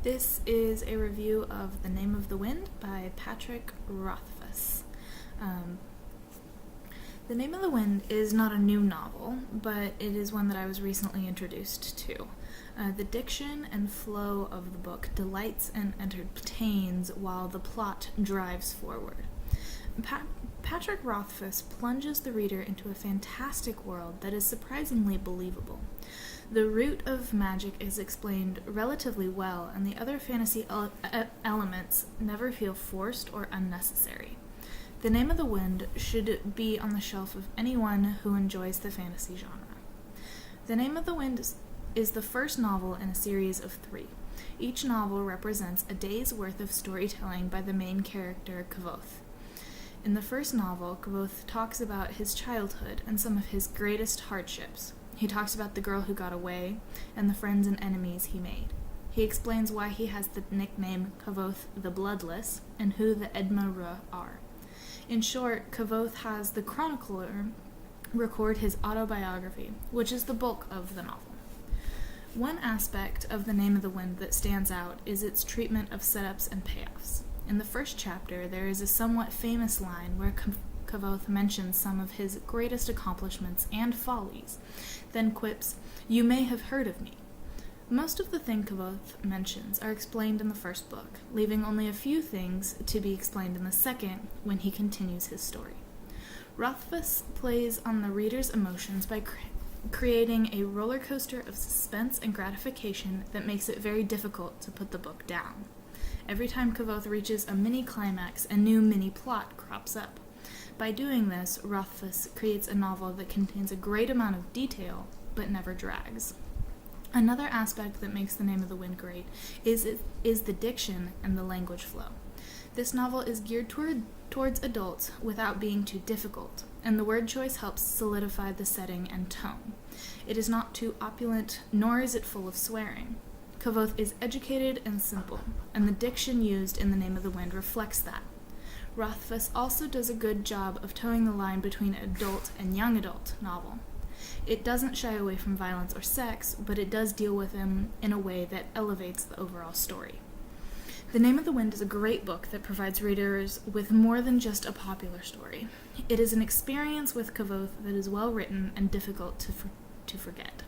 This is a review of The Name of the Wind by Patrick Rothfuss. The Name of the Wind is not a new novel, but it is one that I was recently introduced to. The diction and flow of the book delights and entertains while the plot drives forward. Patrick Rothfuss plunges the reader into a fantastic world that is surprisingly believable. The root of magic is explained relatively well, and the other fantasy elements never feel forced or unnecessary. The Name of the Wind should be on the shelf of anyone who enjoys the fantasy genre. The Name of the Wind is the first novel in a series of 3. Each novel represents a day's worth of storytelling by the main character, Kvothe. In the first novel, Kvothe talks about his childhood and some of his greatest hardships. He talks about the girl who got away and the friends and enemies he made. He explains why he has the nickname Kvothe the Bloodless and who the Edma are. In short, Kvothe has the chronicler record his autobiography, which is the bulk of the novel. One aspect of The Name of the Wind that stands out is its treatment of setups and payoffs. In the first chapter, there is a somewhat famous line where Kvothe mentions some of his greatest accomplishments and follies, then quips, "You may have heard of me." Most of the things Kvothe mentions are explained in the first book, leaving only a few things to be explained in the second when he continues his story. Rothfuss plays on the reader's emotions by creating a roller coaster of suspense and gratification that makes it very difficult to put the book down. Every time Kvothe reaches a mini-climax, a new mini-plot crops up. By doing this, Rothfuss creates a novel that contains a great amount of detail, but never drags. Another aspect that makes The Name of the Wind great is the diction and the language flow. This novel is geared towards adults without being too difficult, and the word choice helps solidify the setting and tone. It is not too opulent, nor is it full of swearing. Kvothe is educated and simple, and the diction used in The Name of the Wind reflects that. Rothfuss also does a good job of towing the line between adult and young adult novel. It doesn't shy away from violence or sex, but it does deal with them in a way that elevates the overall story. The Name of the Wind is a great book that provides readers with more than just a popular story. It is an experience with Kvothe that is well written and difficult to forget.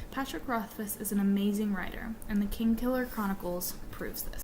Patrick Rothfuss is an amazing writer, and the Kingkiller Chronicles proves this.